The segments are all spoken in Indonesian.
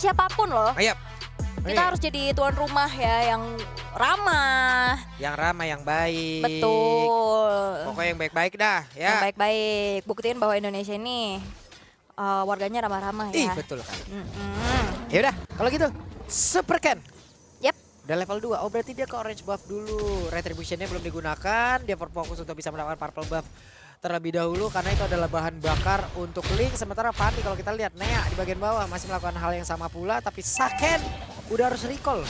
siapapun loh. Yap. Kita harus jadi tuan rumah ya yang ramah. Yang ramah, yang baik. Betul. Pokoknya yang baik-baik dah ya. Yang baik-baik. Buktiin bahwa Indonesia ini warganya ramah-ramah ya. Ih, betul kan. Ya udah, kalau gitu Super Ken. Yap. Udah level 2. Oh, berarti dia ke orange buff dulu. Retribution-nya belum digunakan. Dia berfokus untuk bisa mendapatkan purple buff terlebih dahulu karena itu adalah bahan bakar untuk Link. Sementara Fanny kalau kita lihat Nea di bagian bawah masih melakukan hal yang sama pula, tapi Saken udah harus recall.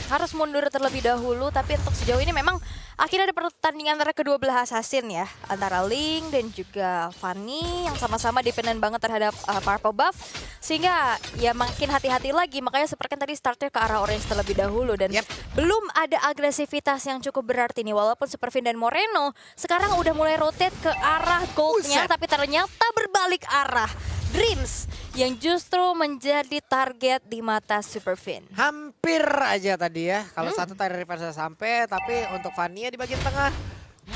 Harus mundur terlebih dahulu, tapi untuk sejauh ini memang akhirnya ada pertandingan antara kedua belah assassin ya, antara Link dan juga Fanny yang sama-sama dependen banget terhadap purple buff, sehingga ya makin hati-hati lagi. Makanya Super Ken tadi startnya ke arah orange terlebih dahulu dan belum ada agresivitas yang cukup berarti nih, walaupun Superfin dan Moreno sekarang udah mulai rotate ke arah goldnya, tapi ternyata berbalik arah. Dreams yang justru menjadi target di mata Superfin. Hampir aja tadi ya. Kalau satu tadi reverse sampai, tapi untuk Fania di bagian tengah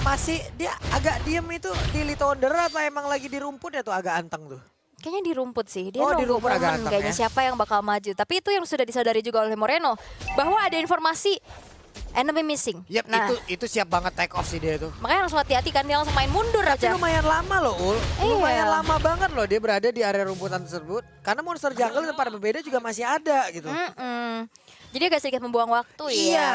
masih dia agak diem itu di Little Wonder atau emang lagi di rumput ya tuh agak anteng tuh. Kayaknya di rumput sih, dia di nunggu rumput agak momen anteng kayaknya ya. siapa yang bakal maju. Tapi itu yang sudah disadari juga oleh Moreno, bahwa ada informasi enemy missing. Yap, Nah, itu siap banget take off sih dia tuh. makanya langsung hati-hati kan, dia langsung main mundur Tapi aja. lumayan lama loh Ul, lumayan Iya. lama banget loh dia berada di area rumputan tersebut. Karena monster jungle yang pada berbeda juga masih ada gitu. Jadi agak sedikit membuang waktu Iya. ya.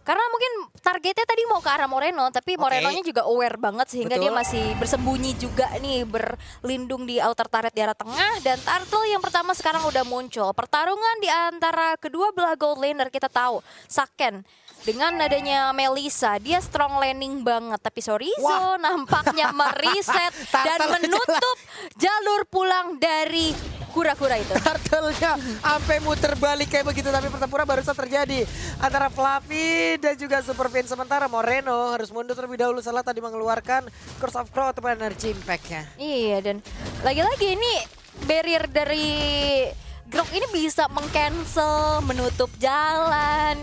Karena mungkin targetnya tadi mau ke arah Moreno, tapi Morenonya juga aware banget sehingga dia Betul. masih bersembunyi juga nih, berlindung di outer turret di arah tengah. Dan Turtle yang pertama sekarang udah muncul. Pertarungan di antara kedua belah gold laner kita tahu. Saken dengan adanya Melissa, dia strong laning banget. Tapi Sorizo nampaknya mereset dan Turtle menutup jalur pulang dari kura-kura itu. Turtle-nya sampai muter balik kayak begitu, tapi pertempuran barusan terjadi antara Fluffy dan juga Superfin. Sementara Moreno harus mundur terlebih dahulu setelah tadi mengeluarkan Curse of Crow atau energy impact-nya. Iya, dan lagi-lagi ini barrier dari Grok ini bisa meng-cancel, menutup jalan.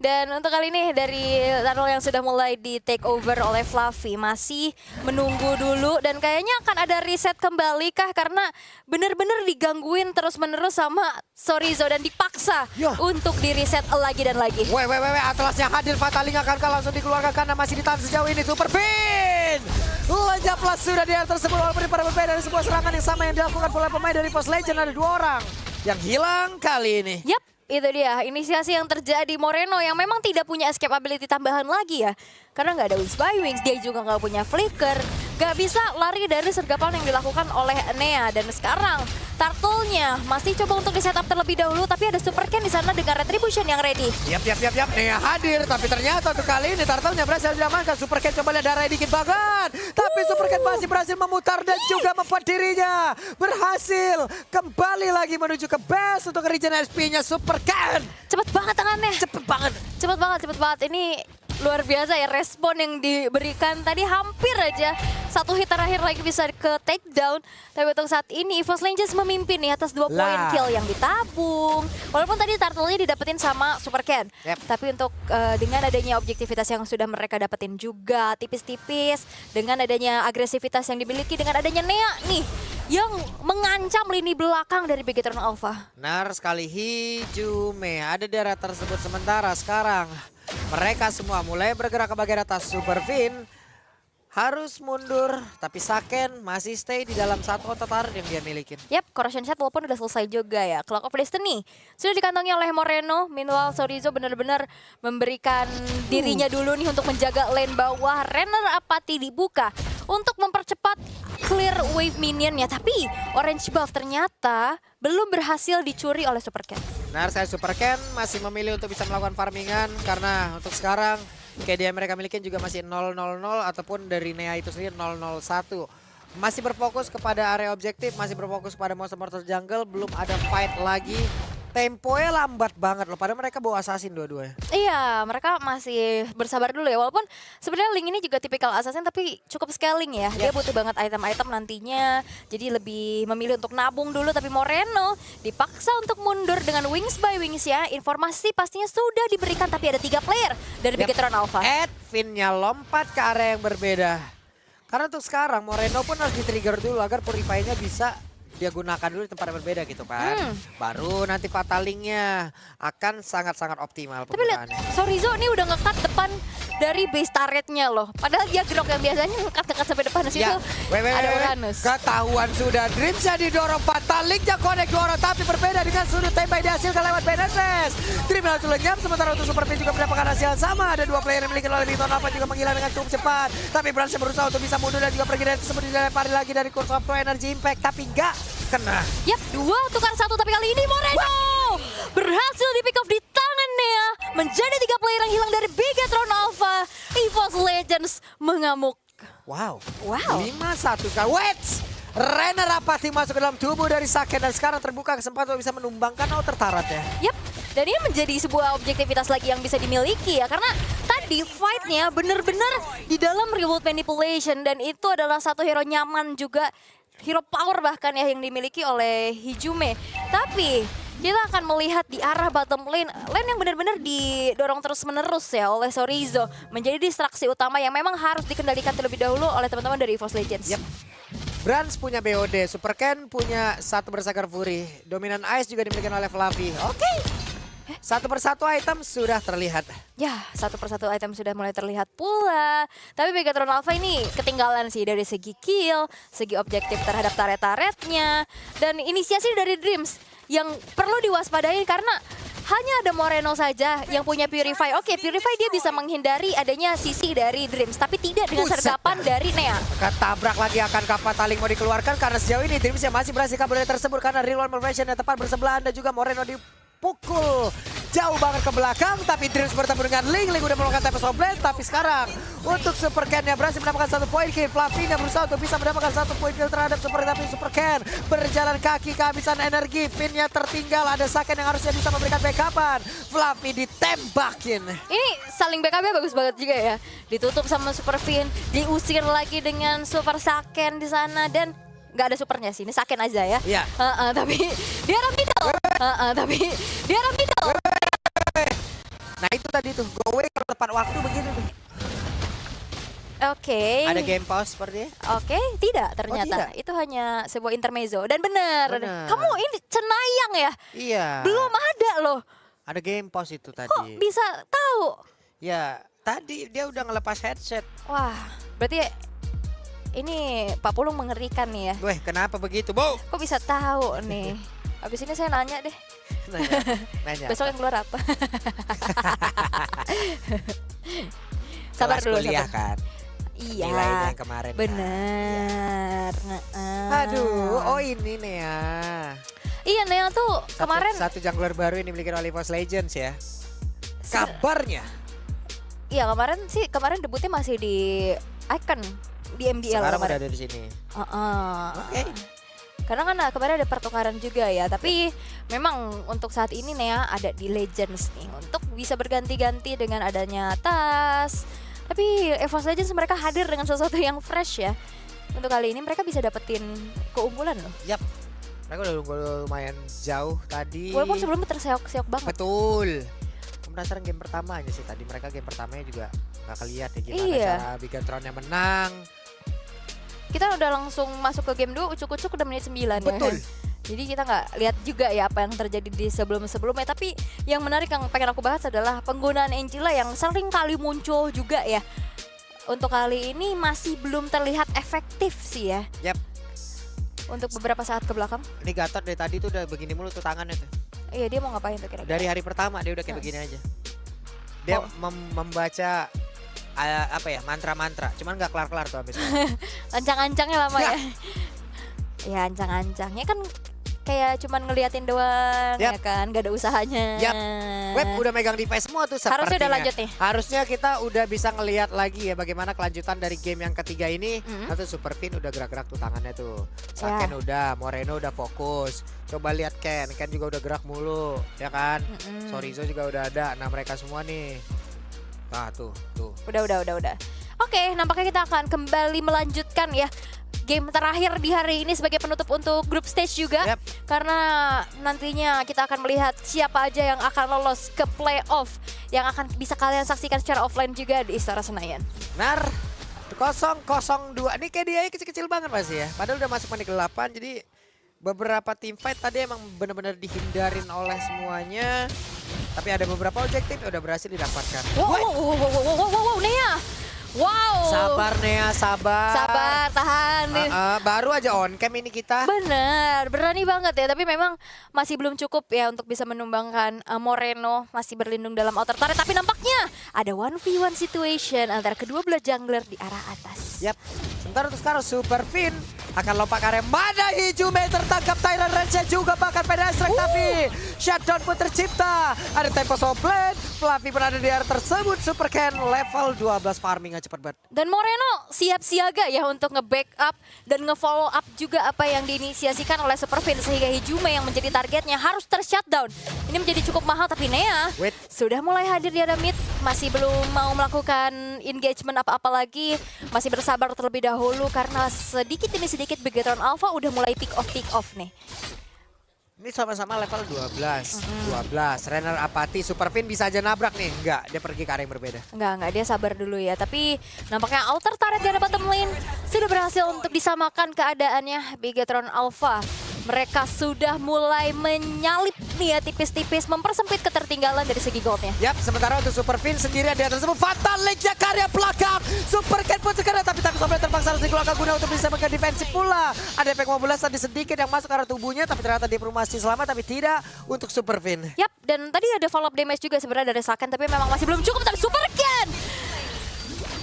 Dan untuk kali ini dari Turtle yang sudah mulai di take over oleh Fluffy masih menunggu dulu, dan kayaknya akan ada reset kembali kah, karena bener-bener digangguin terus-menerus sama Sorizo dan dipaksa untuk di reset lagi dan lagi. Atlasnya hadir, Fataling akan langsung dikeluarkan karena masih ditahan sejauh ini. Superfin lenyaplah sudah di area tersebut, walaupun pada berbeda dari sebuah serangan yang sama yang dilakukan oleh pemain dari Post Legend. Ada 2 orang yang hilang kali ini. Yap, itu dia inisiasi yang terjadi. Moreno yang memang tidak punya escape ability tambahan lagi ya, karena nggak ada Wings by Wings, dia juga nggak punya flicker, nggak bisa lari dari sergapan yang dilakukan oleh Nea. Dan sekarang Turtle-nya masih coba untuk di setup terlebih dahulu, tapi ada Super Ken di sana dengan Retribution yang ready. Yap. Nea hadir, tapi ternyata untuk kali ini Turtle-nya berhasil diamankan. Super Ken coba lihat darahnya dikit banget, tapi Super Ken masih berhasil memutar dan juga membuat dirinya berhasil kembali lagi menuju ke base untuk regen SP-nya Super Ken. Cepet banget tangannya. Cepet banget. Ini luar biasa ya respon yang diberikan tadi, hampir aja satu hit terakhir lagi bisa ke take down. Tapi untuk saat ini EVOS Legends memimpin nih atas 2 poin kill yang ditabung. Walaupun tadi Turtle-nya didapetin sama Super Ken. Tapi untuk dengan adanya objektivitas yang sudah mereka dapetin juga tipis-tipis, dengan adanya agresivitas yang dimiliki, dengan adanya Nea nih yang mengancam lini belakang dari Bigetron Alpha. Benar sekali, Hijume ada di area tersebut. Sementara sekarang mereka semua mulai bergerak ke bagian atas. Superfin harus mundur, tapi Saken masih stay di dalam satu otot turret yang dia milikin. Yap, Corrosion Set walaupun udah selesai juga ya. Clock of Destiny sudah dikantongi oleh Moreno. Meanwhile Sorizo benar-benar memberikan dirinya dulu nih untuk menjaga lane bawah. Renner Apathy dibuka untuk mempercepat clear wave minionnya. Tapi orange buff ternyata belum berhasil dicuri oleh Super Ken. Benar, saya Super Ken masih memilih untuk bisa melakukan farmingan karena untuk sekarang KD yang mereka miliki juga masih 000 ataupun dari Nea itu sendiri 001. Masih berfokus kepada area objektif, masih berfokus pada monster-monster jungle, belum ada fight lagi. Temponya lambat banget loh, padahal mereka bawa assassin dua-duanya. Iya, mereka masih bersabar dulu ya. Walaupun sebenarnya Link ini juga tipikal assassin tapi cukup scaling ya. Dia butuh banget item-item nantinya. Jadi lebih memilih untuk nabung dulu. Tapi Moreno dipaksa untuk mundur dengan Wings by Wings ya. Informasi pastinya sudah diberikan, tapi ada 3 player dari Bigetron Alpha. Edwin-nya lompat ke area yang berbeda. Karena untuk sekarang Moreno pun harus di-trigger dulu agar Purify-nya bisa dia gunakan dulu di tempat yang berbeda gitu kan. Baru nanti fatalingnya akan sangat-sangat optimal Tapi lihat, penggunaannya. Sorizo ini udah ngekat depan dari base turretnya loh. Padahal dia grok yang biasanya ngekat sampai depan. Di situ ada Uranus. Ketahuan sudah. Dreamsnya didorong fatalingnya connect dua orang. Tapi berbeda dengan sudut tembak dihasilkan lewat Benetes. Dream langsung lenyap. Sementara untuk Super Fin juga mendapatkan hasil yang sama. Ada dua player yang dimiliki oleh Riton Alpha juga menghilang dengan cukup cepat. Tapi Brans berusaha untuk bisa mundur dan juga pergi dari tersebut dilempari lagi dari Curse of Pro Energy Impact. Tapi enggak kena. Yap, 2 tukar 1 tapi kali ini Moreno berhasil di pick off di tangan Nea. Menjadi 3 player yang hilang dari Bigetron Alpha. EVOS Legends mengamuk. Wow. Wow. 5-1 sekarang. Wait! Renner Apathy masuk ke dalam tubuh dari Saken dan sekarang terbuka kesempatan untuk bisa menumbangkan outer turret ya. Yap, dan ini menjadi sebuah objektivitas lagi yang bisa dimiliki ya. Karena tadi fight-nya bener-bener di dalam remote manipulation. Dan itu adalah satu hero nyaman juga. Hero power bahkan ya yang dimiliki oleh Hijume. Tapi kita akan melihat di arah bottom lane. Lane yang benar-benar didorong terus-menerus ya oleh Sorizo. Menjadi distraksi utama yang memang harus dikendalikan terlebih dahulu oleh teman-teman dari EVOS Legends. Yep. Brans punya BOD, Super Ken punya satu Berserker Fury, Dominant Ice juga dimiliki oleh Fluffy. Oke. Satu persatu item sudah terlihat. Ya, satu persatu item sudah mulai terlihat pula. Tapi Bigetron Alpha ini ketinggalan sih dari segi kill, segi objektif terhadap turret-turretnya. Dan inisiasi dari Dreams yang perlu diwaspadai karena hanya ada Moreno saja yang punya Purify. Oke, Purify dia bisa menghindari adanya sisi dari Dreams, tapi tidak dengan sergapan dari Nea. Ketabrak lagi akan Fataling mau dikeluarkan karena sejauh ini Dreams yang masih berhasil kabur dari tersebut karena real one formation yang tepat bersebelahan dan juga Moreno dipukul jauh banget ke belakang, tapi Dreams bertemu dengan Ling udah melakukan Tempest of Blade, tapi sekarang untuk Super Ken yang berhasil mendapatkan satu poin kill. Fluffy yang berusaha untuk bisa mendapatkan satu poin kill terhadap Super Ken berjalan kaki kehabisan energi, pinnya tertinggal, ada Saken yang harusnya bisa memberikan backupan. Fluffy ditembakin. Ini saling backup-nya bagus banget juga ya. Ditutup sama Super Fin, diusir lagi dengan Super Saken di sana dan nggak ada supernya sih, ini Saken aja ya. Iya. Tapi dia arah middle. Tapi dia arah middle. Nah itu tadi tuh, go away kalau tepat waktu begini tuh. Oke. Ada game pause sepertinya. Oke, tidak ternyata. tidak? Itu hanya sebuah intermezzo. Dan benar, Benar. kamu ini cenayang ya? Iya. Belum ada loh. Ada game pause itu tadi. Kok bisa tahu? Ya, tadi dia udah ngelepas headset. Wah, berarti ini Pak Pulung mengerikan nih ya. Weh, kenapa begitu, Bu? Kok bisa tahu nih? Habis ini saya nanya deh. Nanya. Besok yang keluar apa? Sabar Kelas dulu, kuliah sabar. kan. Iya. Nilainya yang kemarin. Benar. Aduh, oh ini nih ya. Iya, Nea tuh kemarin. Satu jungler baru yang dimiliki oleh EVOS Legends ya. Kabarnya. Iya, kemarin debutnya masih di Icon di MDL Sekarang udah kemarin. ada di sini. Oke. Karena kan kemarin ada pertukaran juga ya, tapi memang untuk saat ini Nea ada di Legends nih untuk bisa berganti-ganti dengan adanya tas. Tapi EVOS Legends mereka hadir dengan sesuatu yang fresh ya. Untuk kali ini mereka bisa dapetin keunggulan loh. Yap. Mereka udah lumayan jauh tadi. Walaupun sebelumnya terseok-seok banget. Betul. Aku penasaran game pertamanya sih tadi. Mereka game pertamanya juga gak keliat ya gimana Iya. cara Bigetronnya menang. Kita udah langsung masuk ke game 2, ucuk-ucuk udah menit 9 Betul. ya. Jadi kita nggak lihat juga ya apa yang terjadi di sebelum-sebelumnya. Tapi yang menarik yang pengen aku bahas adalah penggunaan Angela yang sering kali muncul juga ya. Untuk kali ini masih belum terlihat efektif sih ya. Yap. Untuk beberapa saat ke belakang. Ini Gatot dari tadi tuh udah begini mulu tuh tangannya tuh. Iya, dia mau ngapain tuh kira-kira? Dari hari pertama dia udah kayak begini aja. Dia membaca apa ya, mantra-mantra. Cuman gak kelar-kelar tuh habis. Ancang-ancangnya lama ya. Ya ancang-ancangnya kan kayak cuman ngeliatin doang ya kan, gak ada usahanya. Yap. Web udah megang device semua tuh sepertinya. Harusnya udah lanjut nih. Harusnya kita udah bisa ngelihat lagi ya bagaimana kelanjutan dari game yang ketiga ini. Atau Super Fin udah gerak-gerak tuh tangannya tuh. Saken udah, Moreno udah fokus. Coba lihat Ken juga udah gerak mulu, ya kan? Sorizo juga udah ada. Nah mereka semua nih. Nah tuh. Udah. Oke, nampaknya kita akan kembali melanjutkan ya game terakhir di hari ini sebagai penutup untuk group stage juga. Yap. Karena nantinya kita akan melihat siapa aja yang akan lolos ke playoff yang akan bisa kalian saksikan secara offline juga di Istora Senayan. Benar. 0-0-2. Ini kayak dia kecil-kecil banget masih ya. Padahal udah masuk menit ke-8 jadi beberapa team fight tadi emang benar-benar dihindarin oleh semuanya. Tapi ada beberapa objektif yang udah berhasil didapatkan. Wow, Nea. Wow. Sabar Nea, sabar. Sabar, tahan. Baru aja on cam ini kita. Bener, berani banget ya. Tapi memang masih belum cukup ya untuk bisa menumbangkan Moreno. Masih berlindung dalam outer turret. Tapi nampaknya ada 1v1 situation antara kedua belah jungler di arah atas. Yap, sementara untuk sekarang Super Fin akan lompat ke area mana Hijume tertangkap Tyrant Range juga bahkan pedestrian tapi shutdown pun tercipta. Ada tempo Soplet, Fluffy pun ada di area tersebut. Super Ken level 12 farming cepet banget. Dan Moreno siap siaga ya untuk nge-backup dan nge-follow up juga apa yang diinisiasikan oleh Super Fin sehingga Hijume yang menjadi targetnya harus ter-shutdown. Ini menjadi cukup mahal tapi Nea sudah mulai hadir di area mid, masih belum mau melakukan engagement apa-apa lagi, masih bersabar terlebih dahulu karena sedikit demi sedikit Begatron Alpha udah mulai pick off nih. Ini sama-sama level 12. 12. Renner Apati, Super Fin bisa aja nabrak nih. Enggak, dia pergi ke area yang berbeda. Enggak, dia sabar dulu ya. Tapi nampaknya outer turret di arah bottom lane sudah berhasil untuk disamakan keadaannya Begatron Alpha. Mereka sudah mulai menyalip nih ya tipis-tipis, mempersempit ketertinggalan dari segi goldnya. Yap, sementara untuk Super Fin sendirian di atas tersebut. Fatal Link karya belakang. Super Cat pun sekarang tapi sampai terpaksa harus dikeluarkan guna untuk bisa mengganti defensif pula. Ada efek mobilas tadi sedikit yang masuk ke arah tubuhnya tapi ternyata dia masih selamat tapi tidak untuk Super Fin. Yap, dan tadi ada follow up damage juga sebenarnya dari Saken tapi memang masih belum cukup. Tapi Super Cat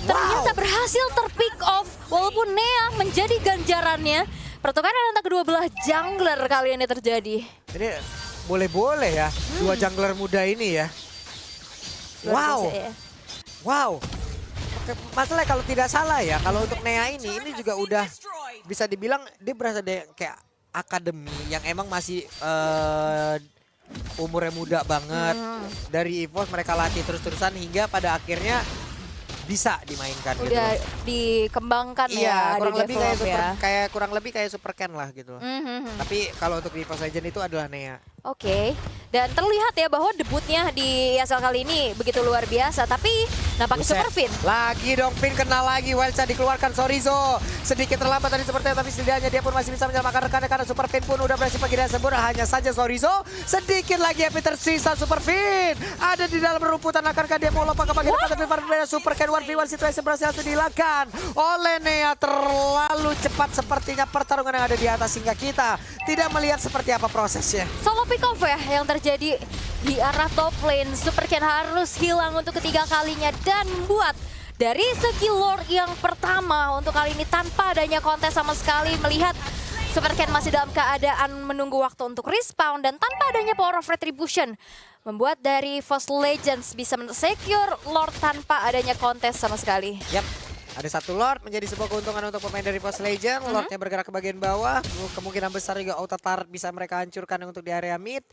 ternyata berhasil terpick off walaupun Nea menjadi ganjarannya. Pertukaran antara kedua belah jungler kali ini terjadi. Ini boleh-boleh ya, dua jungler muda ini ya. Wow, wow. Masalah kalau tidak salah ya, kalau untuk Nea ini juga udah bisa dibilang dia berasal dari kayak akademi yang emang masih umurnya muda banget. Dari EVOS mereka latih terus-terusan hingga pada akhirnya bisa dimainkan udah gitu. Dikembangkan iya, ya. kurang lebih kayak Super Ken lah gitu. Tapi kalau untuk di EVOS Legend itu adalah Nea. Oke. Dan terlihat ya bahwa debutnya di ESL kali ini begitu luar biasa. Tapi nampaknya Super Fin. Lagi dong Fin kena lagi. Wildsha dikeluarkan Sorizo. Sedikit terlambat tadi sepertinya tapi setidaknya dia pun masih bisa menyelamatkan rekannya karena Super Fin pun udah berhasil pergi dari sembur. Hanya saja Sorizo sedikit lagi yang tersisa. Super Fin ada di dalam rumputan. Akankah dia mau lompat ke bagian depan tapi Super Ken 1v1 situasi berhasil dihilangkan oleh Nea. Terlalu cepat sepertinya pertarungan yang ada di atas sehingga kita tidak melihat seperti apa prosesnya. Solo pick off ya yang terjadi di arah top lane. Super Ken harus hilang untuk ketiga kalinya dan buat dari segi lore yang pertama untuk kali ini tanpa adanya kontes sama sekali, melihat Super Ken masih dalam keadaan menunggu waktu untuk respawn dan tanpa adanya power of retribution membuat dari First Legends bisa secure lore tanpa adanya kontes sama sekali. Yap. Ada satu Lord menjadi sebuah keuntungan untuk pemain dari First Legend. Lordnya bergerak ke bagian bawah. Kemungkinan besar juga auto turret bisa mereka hancurkan untuk di area mid.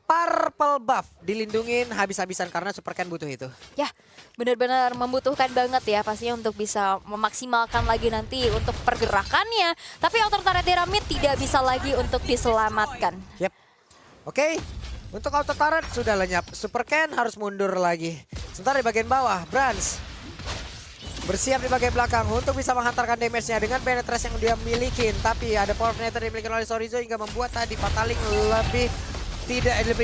Purple buff dilindungin habis-habisan karena Super Ken butuh itu. Ya, benar-benar membutuhkan banget ya pastinya untuk bisa memaksimalkan lagi nanti untuk pergerakannya. Tapi outer turret di area mid tidak bisa lagi untuk diselamatkan. Yap. Oke. Untuk auto turret sudah lenyap. Super Ken harus mundur lagi. Sementara di bagian bawah, Brans bersiap di bagian belakang untuk bisa menghantarkan damage-nya dengan penetrasi yang dia miliki. Tapi ada power penetrasi yang dimiliki oleh Sorizo hingga membuat tadi Fataling lebih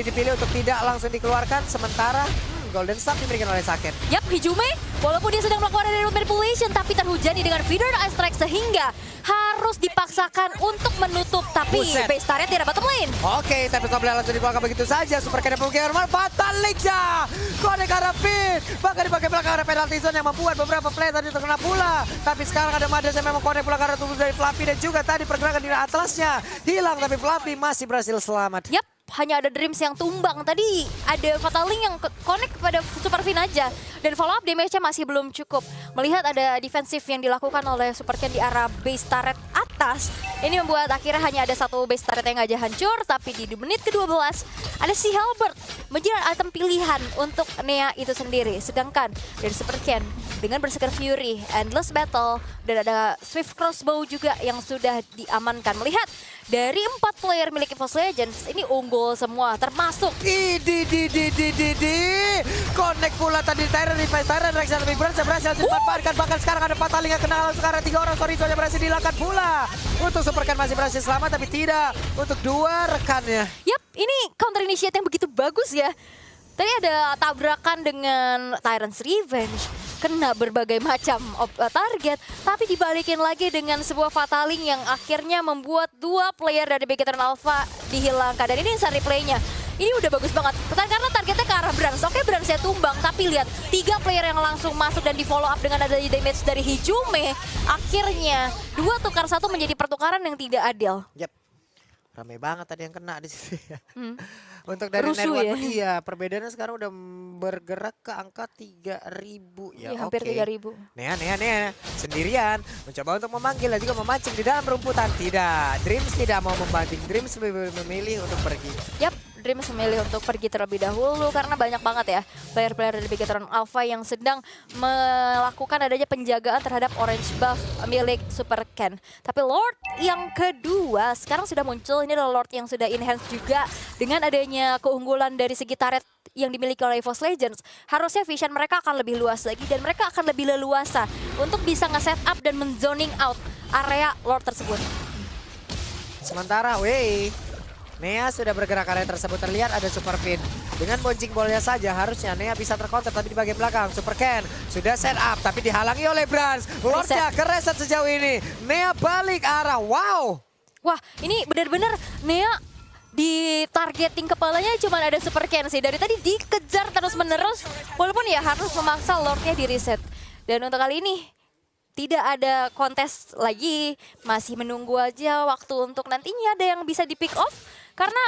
dipilih untuk tidak langsung dikeluarkan. Sementara Golden Staff dimiliki oleh Saken. Yap, Hijume walaupun dia sedang melakukan dari manipulation tapi terhujani dengan Feeder Ice Strike sehingga harus dipaksakan untuk menutup. Tapi base turret tidak bottom lane. Oke, tapi Sobleh langsung dikeluarkan begitu saja. Super Ken yang normal, Fatal Liga. Kode Karapin. Bahkan di bagian belakang ada penalty zone yang membuat beberapa player tadi terkena pula. Tapi sekarang ada Madras yang memang kode pula karena tubuh dari Fluffy dan juga tadi pergerakan di atlasnya hilang. Tapi Fluffy masih berhasil selamat. Yap. Hanya ada Dreams yang tumbang. Tadi ada Fataling yang connect kepada Super Fin aja. Dan follow up damage-nya masih belum cukup. Melihat ada defensif yang dilakukan oleh Super Ken di arah base turret atas. Ini membuat akhirnya hanya ada satu base turret yang aja hancur. Tapi di menit ke-12 ada si Halberd menjadi item pilihan untuk Nea itu sendiri. Sedangkan dari Super Ken dengan Berserker Fury, Endless Battle, dan ada Swift Crossbow juga yang sudah diamankan. Melihat dari 4 player milik EVOS Legends, ini unggul semua, termasuk Connect pula tadi Tyrant, Revive Tyrant, Rex lebih berhasil dimanfaatkan. Bahkan sekarang ada Fataling yang kena sekarang 3 orang. Sorizo yang berhasil dihilangkan pula Untuk Supercan masih berhasil selamat tapi tidak untuk dua rekannya. Yap, ini counter initiate yang begitu bagus ya. Tadi ada tabrakan dengan Tyrant's Revenge, kena berbagai macam target, tapi dibalikin lagi dengan sebuah Fataling yang akhirnya membuat dua player dari Begetron Alpha dihilangkan. Dan ini instant replaynya. Ini udah bagus banget. Karena targetnya ke arah Brans. Oke, Bransnya tumbang. Tapi lihat, 3 player yang langsung masuk dan di follow up dengan adanya damage dari Hijume. Akhirnya, 2 tukar 1 menjadi pertukaran yang tidak adil. Yap. Ramai banget tadi yang kena di situ ya. Untuk dari Rusuh Network, ya? iya perbedaannya sekarang udah bergerak ke angka 3.000 ya. Iya, hampir oke. 3.000. Nea sendirian mencoba untuk memanggil dan juga memancing di dalam rumputan. Tidak, Dreams tidak mau membanting. Dreams lebih memilih untuk pergi. Yap, Dreams memilih untuk pergi terlebih dahulu karena banyak banget ya player-player dari Begetron Alpha yang sedang melakukan adanya penjagaan terhadap orange buff milik Super Ken. Tapi Lord yang kedua sekarang sudah muncul, ini adalah Lord yang sudah enhance juga dengan adanya keunggulan dari segi turret yang dimiliki oleh EVOS Legends. Harusnya vision mereka akan lebih luas lagi dan mereka akan lebih leluasa untuk bisa nge-set up dan men-zoning out area Lord tersebut. Sementara, Nea sudah bergerak area tersebut, terlihat ada Super Fin. Dengan bouncing ballnya saja harusnya Nea bisa tercounter, tapi di bagian belakang Super Ken sudah set up tapi dihalangi oleh Brans. Lordnya kereset sejauh ini. Nea balik arah, wow. Wah, ini benar-benar Nea di targeting kepalanya cuma ada Super Ken sih. Dari tadi dikejar terus-menerus walaupun ya harus memaksa Lordnya di reset. Dan untuk kali ini tidak ada kontes lagi, masih menunggu aja waktu untuk nantinya ada yang bisa di pick off. Karena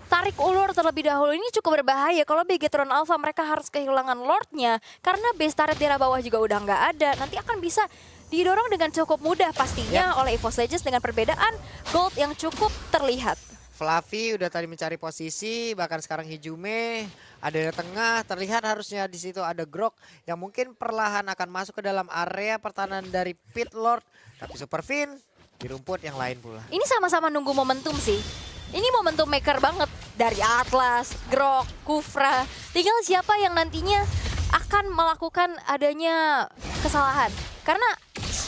tarik ulur terlebih dahulu ini cukup berbahaya. Kalau Begetron Alpha mereka harus kehilangan Lordnya karena base turret di arah bawah juga udah nggak ada. Nanti akan bisa didorong dengan cukup mudah pastinya oleh EVOS Legends dengan perbedaan gold yang cukup terlihat. Fluffy udah tadi mencari posisi, bahkan sekarang Hijume ada di tengah, terlihat harusnya di situ ada Grok yang mungkin perlahan akan masuk ke dalam area pertahanan dari Pit Lord, tapi Super Fin di rumput yang lain pula. Ini sama-sama nunggu momentum sih. Ini momentum maker banget dari Atlas, Grok, Kufra. Tinggal siapa yang nantinya akan melakukan adanya kesalahan. Karena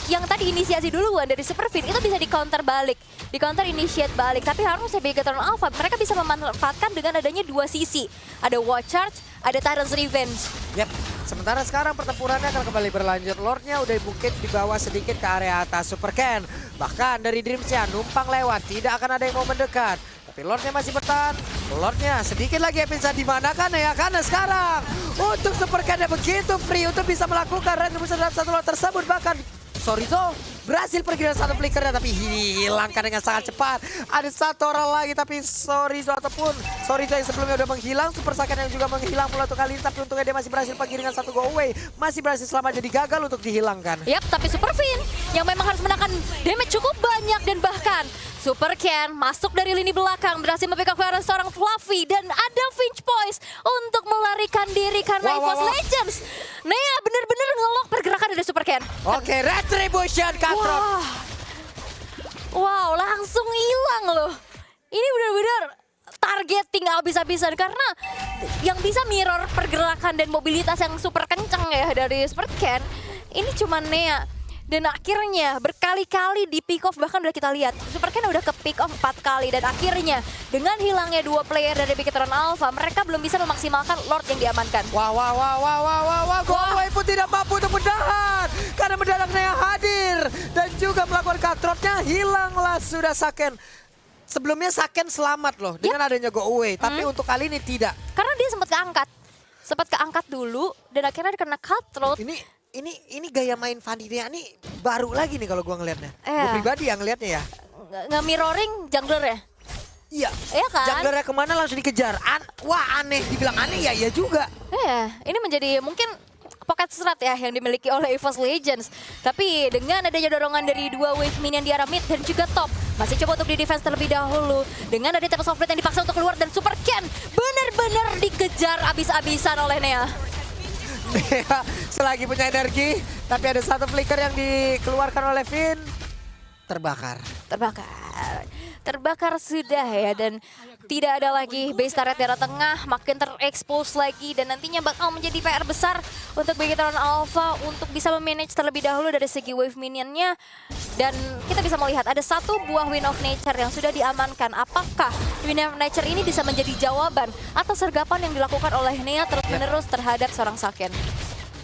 yang tadi inisiasi duluan dari Super Fin itu bisa di counter balik, di counter initiate balik. Tapi harusnya Begetron Alpha mereka bisa memanfaatkan dengan adanya dua sisi. Ada Watch Charge, ada Tyrant's Revenge. Yap, sementara sekarang pertempurannya akan kembali berlanjut. Lordnya udah mungkin dibawa sedikit ke area atas Super Ken. Bahkan dari Dreamsnya numpang lewat, tidak akan ada yang mau mendekat. Tapi Lordnya masih bertahan. Lordnya sedikit lagi bisa dimanakan ya, karena sekarang untuk Super Ken begitu free untuk bisa melakukan random dalam satu Lord tersebut. Bahkan Sorizo berhasil pergi dari satu flickernya tapi hilangkan dengan sangat cepat. Ada satu orang lagi tapi Sorizo yang sebelumnya udah menghilang. Super Saiyan yang juga menghilang pula untuk kali ini. Tapi untungnya dia masih berhasil pergi dengan satu go away. Masih berhasil selamat, jadi gagal untuk dihilangkan. Yap, tapi Super Fin yang memang harus menekan damage cukup banyak dan bahkan Super Ken masuk dari lini belakang berhasil mempick seorang Fluffy dan ada Finch Poise untuk melarikan diri karena EVOS Legends. Nea bener-bener ngelok pergerakan dari Super Ken. Oke, Retribution Cutthroat. Wow, langsung hilang loh. Ini benar-benar targeting habis-habisan karena yang bisa mirror pergerakan dan mobilitas yang super kencang ya dari Super Ken ini cuma Nea. Dan akhirnya berkali-kali di pick off, bahkan udah kita lihat Super Ken udah ke pick off 4 kali. Dan akhirnya dengan hilangnya 2 player dari Begetron Alpha, mereka belum bisa memaksimalkan Lord yang diamankan. Wah, Goalway pun tidak mampu untuk menahan karena mendadak Nea hadir dan juga melakukan cutthroat-nya. Hilanglah sudah Saken. Sebelumnya Saken selamat loh dengan adanya go away, tapi untuk kali ini tidak. Karena dia sempat keangkat dulu dan akhirnya kena cutthroat. Ini gaya main Vanilla nih baru lagi nih kalau gua ngelihatnya. Gua pribadi yang ngelihatnya ya. Nge-mirroring jungler ya? Iya. Iya kan? Junglernya kemana langsung dikejar. Wah, aneh, dibilang aneh ya, iya juga. Iya, ini menjadi mungkin pocket strat ya yang dimiliki oleh EVOS Legends. Tapi dengan adanya dorongan dari 2 wave minion di arah mid dan juga top, masih coba untuk di defense terlebih dahulu. Dengan ada Tempest of Fate yang dipaksa untuk keluar dan Super Ken benar-benar dikejar abis-abisan oleh Nea. Nea selagi punya energi, tapi ada satu flicker yang dikeluarkan oleh Fin. Terbakar. terbakar sudah ya, dan tidak ada lagi base turret daerah tengah, makin terekspos lagi, dan nantinya bakal menjadi PR besar untuk Bigetron Alpha untuk bisa memanage terlebih dahulu dari segi wave minionnya. Dan kita bisa melihat ada satu buah Wind of Nature yang sudah diamankan. Apakah Wind of Nature ini bisa menjadi jawaban atas sergapan yang dilakukan oleh Nea terus-menerus terhadap seorang Saken?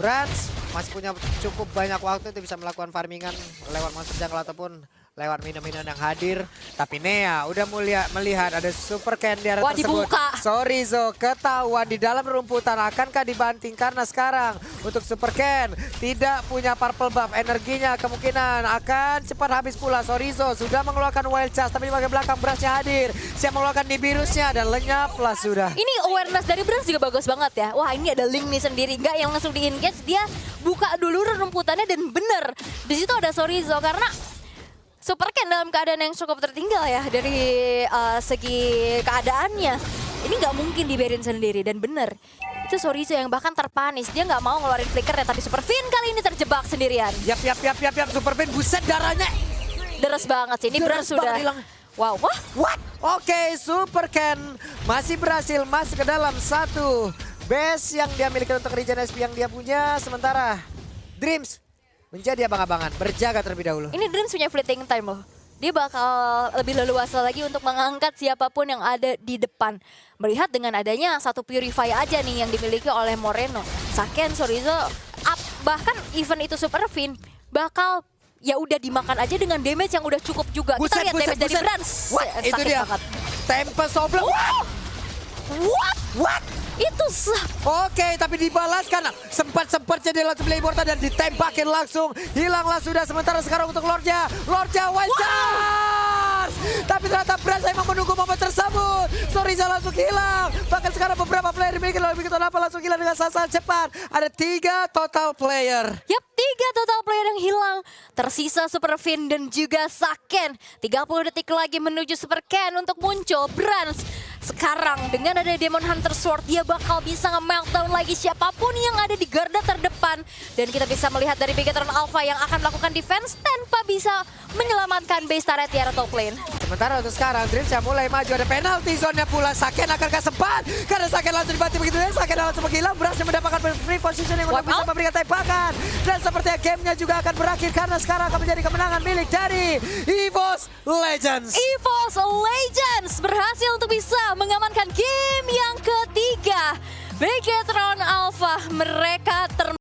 Brans masih punya cukup banyak waktu untuk bisa melakukan farmingan lewat monster jungle ataupun lewat minion-minion yang hadir. Tapi Nea udah melihat ada super Ken di area Wah, tersebut. dibuka. Sorry Zo, ketahuan di dalam rumputan. Akankah dibanting? Karena sekarang untuk super Ken tidak punya purple buff. Energinya kemungkinan akan cepat habis pula. Sorry Zo sudah mengeluarkan wild charge, tapi di bagian belakang Brasnya hadir. Siap mengeluarkan Nibirusnya dan lenyaplah sudah. Ini awareness dari Brans juga bagus banget ya. Wah, ini ada Link nih sendiri, nggak yang langsung di-engage, dia buka dulu rumputannya dan bener. Di situ ada Sorizo karena Super Ken dalam keadaan yang cukup tertinggal ya dari segi keadaannya. Ini nggak mungkin dibiarin sendiri dan bener. Itu Sorizo yang bahkan terpanis. Dia nggak mau ngeluarin flickernya, tapi Super Finn kali ini terjebak sendirian. Yap, Super Finn, buset darahnya. Deres banget sih, ini Brans Deres sudah. banget hilang. Wow, wah. What? Oke, Super Ken masih berhasil masuk ke dalam satu base yang dia miliki untuk regen SP yang dia punya. Sementara Dreams menjadi abang-abangan, berjaga terlebih dahulu. Ini Dreams punya fleeting time loh. Dia bakal lebih leluasa lagi untuk mengangkat siapapun yang ada di depan. Melihat dengan adanya satu Purify aja nih yang dimiliki oleh Moreno. Saken, Sorizo, bahkan event itu Super Finn bakal ya udah dimakan aja dengan damage yang udah cukup juga. Kita lihat damage dari Brans. What? Itu Sakit dia. banget. Tempest Oblong. What? Itu Oke, tapi dibalaskan. Sempat-sempatnya dia langsung play mortal dan ditembakin langsung. Hilanglah sudah. Sementara sekarang untuk Lordnya. Lordnya wild charge. Tapi ternyata Brans emang menunggu momen tersebut. Soriza langsung hilang. Bahkan sekarang beberapa player dimiliki oleh Bigetron Alpha langsung hilang dengan sangat cepat. Ada 3 total player. Yap, 3 total player yang hilang. Tersisa Super Finn dan juga Saken. 30 detik lagi menuju Super Ken untuk muncul. Brans sekarang dengan ada Demon Hunter Sword, dia bakal bisa nge-meltdown lagi siapapun yang ada di garda terdepan. Dan kita bisa melihat dari Bigetron Alpha yang akan melakukan defense tanpa bisa menyelamatkan base turret di area top lane. Sementara untuk sekarang Dreams yang mulai maju, ada penalty zone-nya pula. Saken akankah sempat? Karena Saken langsung dibantu begitu ya. Saken langsung menghilang, berhasil mendapatkan free positioning untuk bisa memberikan tembakan. Dan sepertinya gamenya juga akan berakhir karena sekarang akan menjadi kemenangan milik dari EVOS Legends. EVOS Legends berhasil untuk bisa mengamankan game yang ketiga. Bigetron Alpha mereka